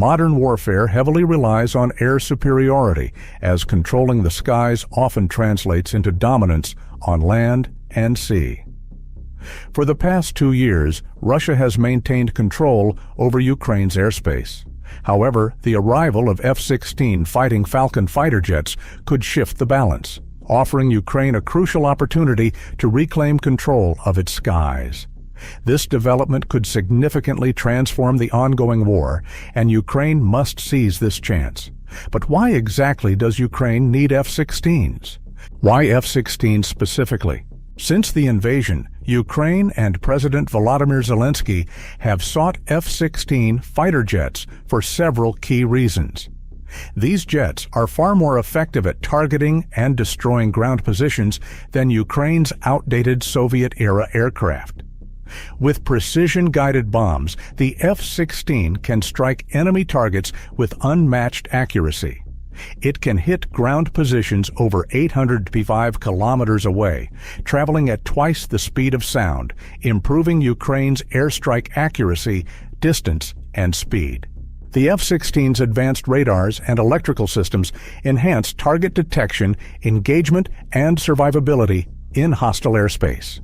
Modern warfare heavily relies on air superiority, as controlling the skies often translates into dominance on land and sea. For the past 2 years, Russia has maintained control over Ukraine's airspace. However, the arrival of F-16 Fighting Falcon fighter jets could shift the balance, offering Ukraine a crucial opportunity to reclaim control of its skies. This development could significantly transform the ongoing war, and Ukraine must seize this chance. But why exactly does Ukraine need F-16s? Why F-16s specifically? Since the invasion, Ukraine and President Volodymyr Zelensky have sought F-16 fighter jets for several key reasons. These jets are far more effective at targeting and destroying ground positions than Ukraine's outdated Soviet-era aircraft. With precision-guided bombs, the F-16 can strike enemy targets with unmatched accuracy. It can hit ground positions over 805 kilometers away, traveling at twice the speed of sound, improving Ukraine's airstrike accuracy, distance, and speed. The F-16's advanced radars and electrical systems enhance target detection, engagement, and survivability in hostile airspace.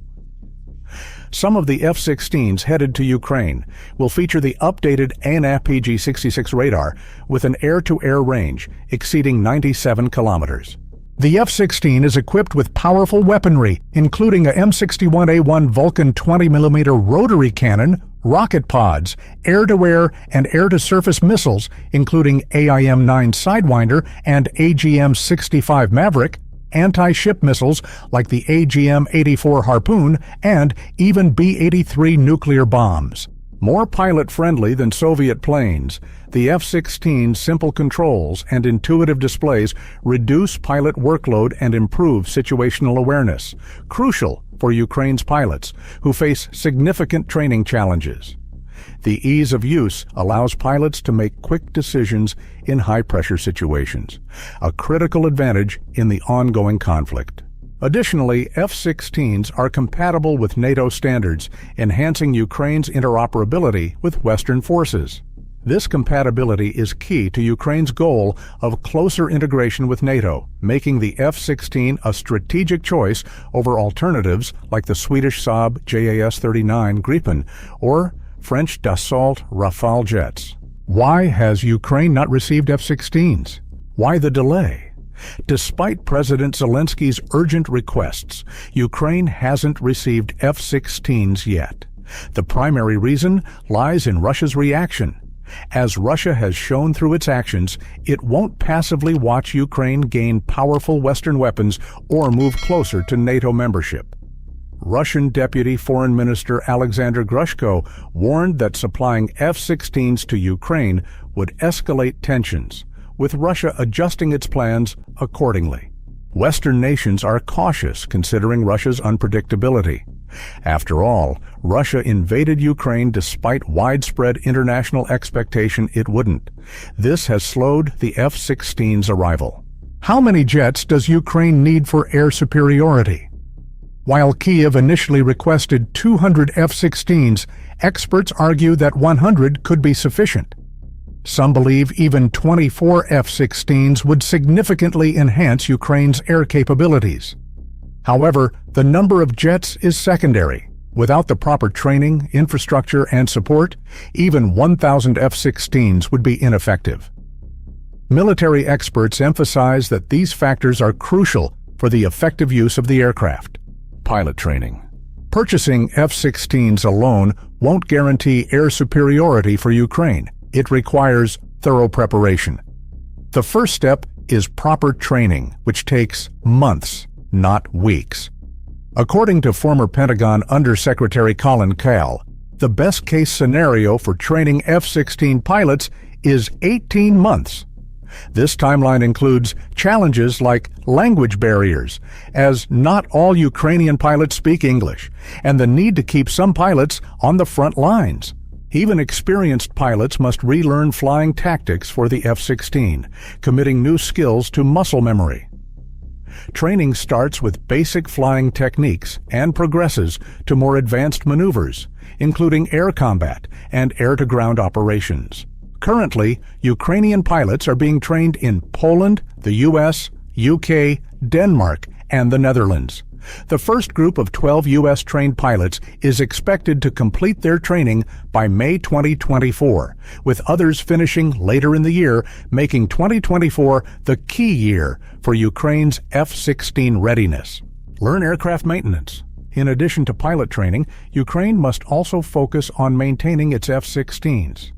Some of the F-16s headed to Ukraine will feature the updated AN/APG-66 radar with an air-to-air range exceeding 97 kilometers. The F-16 is equipped with powerful weaponry, including a M61A1 Vulcan 20mm rotary cannon, rocket pods, air-to-air and air-to-surface missiles, including AIM-9 Sidewinder and AGM-65 Maverick, anti-ship missiles like the AGM-84 Harpoon, and even B-83 nuclear bombs. More pilot-friendly than Soviet planes, the F-16's simple controls and intuitive displays reduce pilot workload and improve situational awareness, crucial for Ukraine's pilots, who face significant training challenges. The ease of use allows pilots to make quick decisions in high-pressure situations, a critical advantage in the ongoing conflict. Additionally, F-16s are compatible with NATO standards, enhancing Ukraine's interoperability with Western forces. This compatibility is key to Ukraine's goal of closer integration with NATO, making the F-16 a strategic choice over alternatives like the Swedish Saab JAS-39 Gripen or French Dassault Rafale jets. Why has Ukraine not received F-16s? Why the delay? Despite President Zelensky's urgent requests, Ukraine hasn't received F-16s yet. The primary reason lies in Russia's reaction. As Russia has shown through its actions, it won't passively watch Ukraine gain powerful Western weapons or move closer to NATO membership. Russian Deputy Foreign Minister Alexander Grushko warned that supplying F-16s to Ukraine would escalate tensions, with Russia adjusting its plans accordingly. Western nations are cautious considering Russia's unpredictability. After all, Russia invaded Ukraine despite widespread international expectation it wouldn't. This has slowed the F-16's arrival. How many jets does Ukraine need for air superiority? While Kyiv initially requested 200 F-16s, experts argue that 100 could be sufficient. Some believe even 24 F-16s would significantly enhance Ukraine's air capabilities. However, the number of jets is secondary. Without the proper training, infrastructure, and support, even 1,000 F-16s would be ineffective. Military experts emphasize that these factors are crucial for the effective use of the aircraft. Pilot training. Purchasing F-16s alone won't guarantee air superiority for Ukraine. It requires thorough preparation. The first step is proper training, which takes months, not weeks. According to former Pentagon Undersecretary Colin Kahl, the best-case scenario for training F-16 pilots is 18 months. This timeline includes challenges like language barriers, as not all Ukrainian pilots speak English, and the need to keep some pilots on the front lines. Even experienced pilots must relearn flying tactics for the F-16, committing new skills to muscle memory. Training starts with basic flying techniques and progresses to more advanced maneuvers, including air combat and air-to-ground operations. Currently, Ukrainian pilots are being trained in Poland, the US, UK, Denmark, and the Netherlands. The first group of 12 U.S.-trained pilots is expected to complete their training by May 2024, with others finishing later in the year, making 2024 the key year for Ukraine's F-16 readiness. Learn aircraft maintenance. In addition to pilot training, Ukraine must also focus on maintaining its F-16s.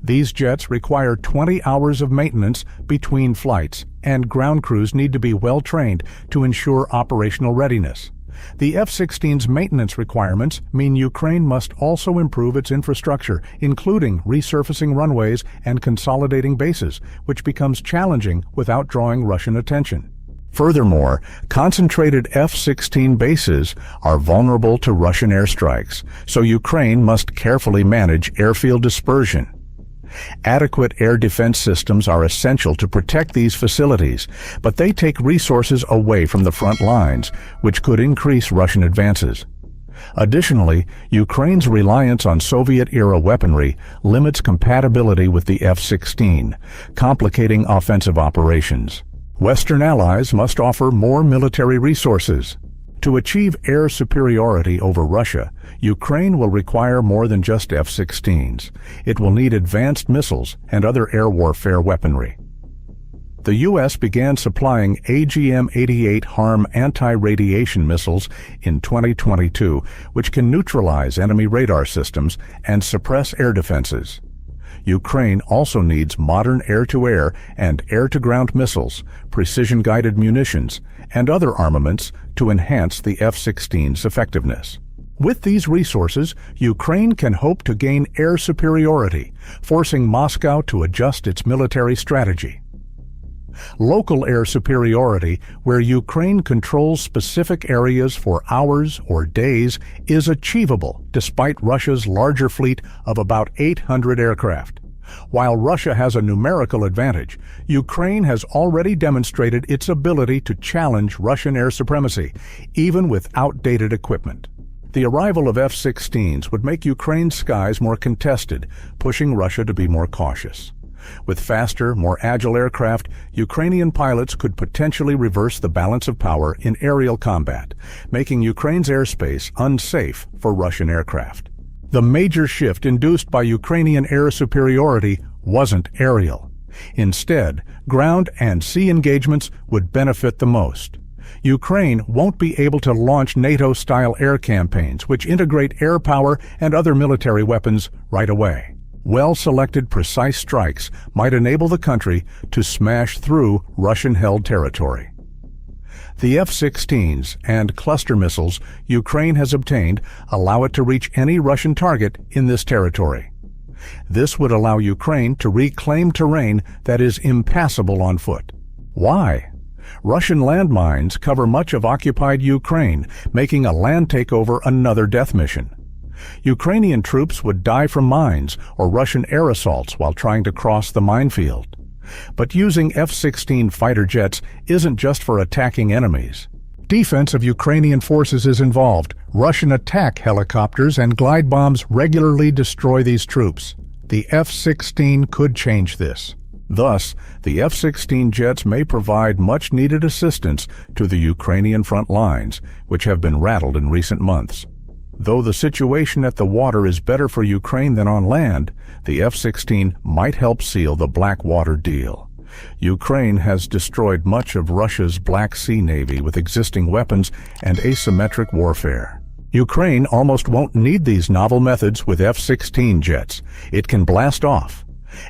These jets require 20 hours of maintenance between flights, and ground crews need to be well trained to ensure operational readiness. The F-16's maintenance requirements mean Ukraine must also improve its infrastructure, including resurfacing runways and consolidating bases, which becomes challenging without drawing Russian attention. Furthermore, concentrated F-16 bases are vulnerable to Russian airstrikes, so Ukraine must carefully manage airfield dispersion. Adequate air defense systems are essential to protect these facilities, but they take resources away from the front lines, which could increase Russian advances. Additionally, Ukraine's reliance on Soviet-era weaponry limits compatibility with the F-16, complicating offensive operations. Western allies must offer more military resources. To achieve air superiority over Russia, Ukraine will require more than just F-16s. It will need advanced missiles and other air warfare weaponry. The U.S. began supplying AGM-88 HARM anti-radiation missiles in 2022, which can neutralize enemy radar systems and suppress air defenses. Ukraine also needs modern air-to-air and air-to-ground missiles, precision-guided munitions, and other armaments to enhance the F-16's effectiveness. With these resources, Ukraine can hope to gain air superiority, forcing Moscow to adjust its military strategy. Local air superiority, where Ukraine controls specific areas for hours or days, is achievable despite Russia's larger fleet of about 800 aircraft. While Russia has a numerical advantage, Ukraine has already demonstrated its ability to challenge Russian air supremacy, even with outdated equipment. The arrival of F-16s would make Ukraine's skies more contested, pushing Russia to be more cautious. With faster, more agile aircraft, Ukrainian pilots could potentially reverse the balance of power in aerial combat, making Ukraine's airspace unsafe for Russian aircraft. The major shift induced by Ukrainian air superiority wasn't aerial. Instead, ground and sea engagements would benefit the most. Ukraine won't be able to launch NATO-style air campaigns, which integrate air power and other military weapons right away. Well-selected precise strikes might enable the country to smash through Russian-held territory. The F-16s and cluster missiles Ukraine has obtained allow it to reach any Russian target in this territory. This would allow Ukraine to reclaim terrain that is impassable on foot. Why? Russian landmines cover much of occupied Ukraine, making a land takeover another death mission. Ukrainian troops would die from mines or Russian air assaults while trying to cross the minefield. But using F-16 fighter jets isn't just for attacking enemies. Defense of Ukrainian forces is involved. Russian attack helicopters and glide bombs regularly destroy these troops. The F-16 could change this. Thus, the F-16 jets may provide much-needed assistance to the Ukrainian front lines, which have been rattled in recent months. Though the situation at the water is better for Ukraine than on land, the F-16 might help seal the Blackwater deal. Ukraine has destroyed much of Russia's Black Sea Navy with existing weapons and asymmetric warfare. Ukraine almost won't need these novel methods with F-16 jets. It can blast off.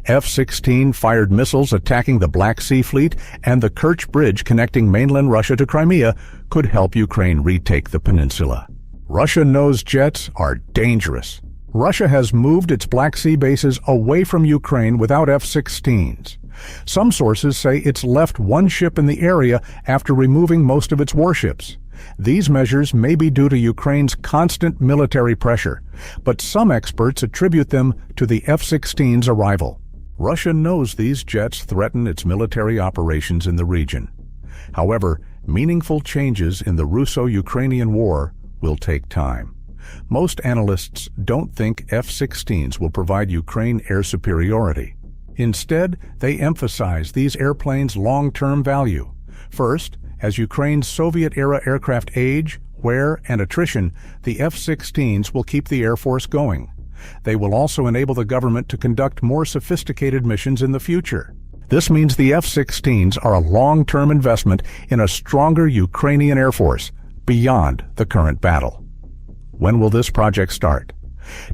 F-16 fired missiles attacking the Black Sea Fleet and the Kerch Bridge connecting mainland Russia to Crimea could help Ukraine retake the peninsula. Russia knows jets are dangerous. Russia has moved its Black Sea bases away from Ukraine without F-16s. Some sources say it's left one ship in the area after removing most of its warships. These measures may be due to Ukraine's constant military pressure, but some experts attribute them to the F-16's arrival. Russia knows these jets threaten its military operations in the region. However, meaningful changes in the Russo-Ukrainian war will take time. Most analysts don't think F-16s will provide Ukraine air superiority. Instead, they emphasize these airplanes' long-term value. First, as Ukraine's Soviet-era aircraft age, wear, and attrition, the F-16s will keep the Air Force going. They will also enable the government to conduct more sophisticated missions in the future. This means the F-16s are a long-term investment in a stronger Ukrainian Air Force beyond the current battle. When will this project start?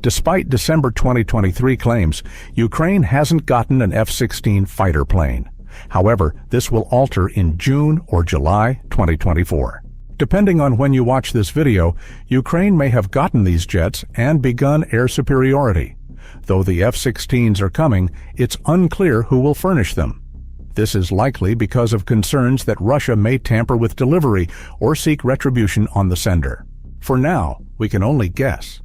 Despite December 2023 claims, Ukraine hasn't gotten an F-16 fighter plane. However, this will alter in June or July 2024. Depending on when you watch this video, Ukraine may have gotten these jets and begun air superiority. Though the F-16s are coming, it's unclear who will furnish them. This is likely because of concerns that Russia may tamper with delivery or seek retribution on the sender. For now, we can only guess.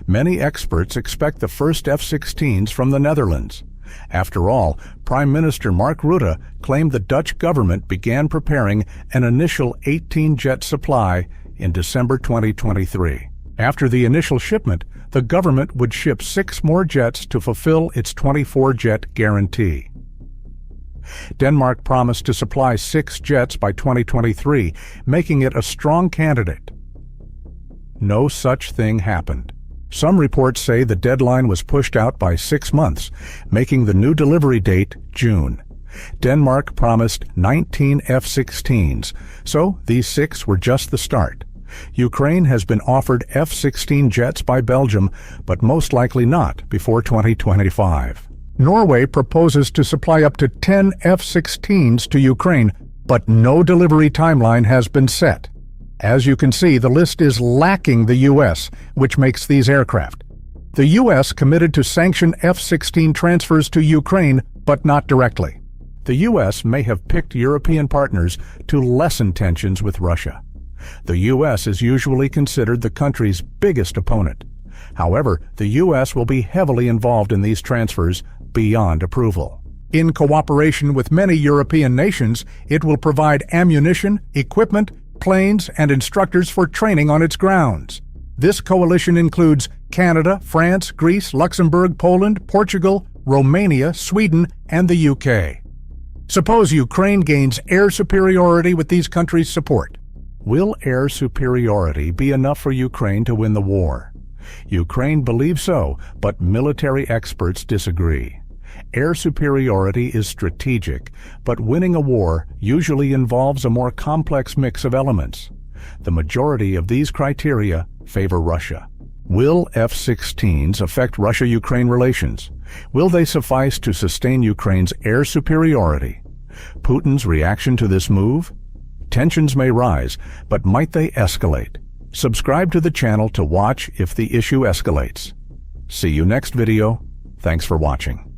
Many experts expect the first F-16s from the Netherlands. After all, Prime Minister Mark Rutte claimed the Dutch government began preparing an initial 18-jet supply in December 2023. After the initial shipment, the government would ship 6 more jets to fulfill its 24-jet guarantee. Denmark promised to supply 6 jets by 2023, making it a strong candidate. No such thing happened. Some reports say the deadline was pushed out by 6 months, making the new delivery date June. Denmark promised 19 F-16s, so these 6 were just the start. Ukraine has been offered F-16 jets by Belgium, but most likely not before 2025. Norway proposes to supply up to 10 F-16s to Ukraine, but no delivery timeline has been set. As you can see, the list is lacking the U.S., which makes these aircraft. The U.S. committed to sanction F-16 transfers to Ukraine, but not directly. The U.S. may have picked European partners to lessen tensions with Russia. The U.S. is usually considered the country's biggest opponent. However, the U.S. will be heavily involved in these transfers beyond approval. In cooperation with many European nations, it will provide ammunition, equipment, planes, and instructors for training on its grounds. This coalition includes Canada, France, Greece, Luxembourg, Poland, Portugal, Romania, Sweden, and the UK. Suppose Ukraine gains air superiority with these countries' support. Will air superiority be enough for Ukraine to win the war? Ukraine believes so, but military experts disagree. Air superiority is strategic, but winning a war usually involves a more complex mix of elements. The majority of these criteria favor Russia. Will F-16s affect Russia-Ukraine relations? Will they suffice to sustain Ukraine's air superiority? Putin's reaction to this move? Tensions may rise, but might they escalate? Subscribe to the channel to watch if the issue escalates. See you next video. Thanks for watching.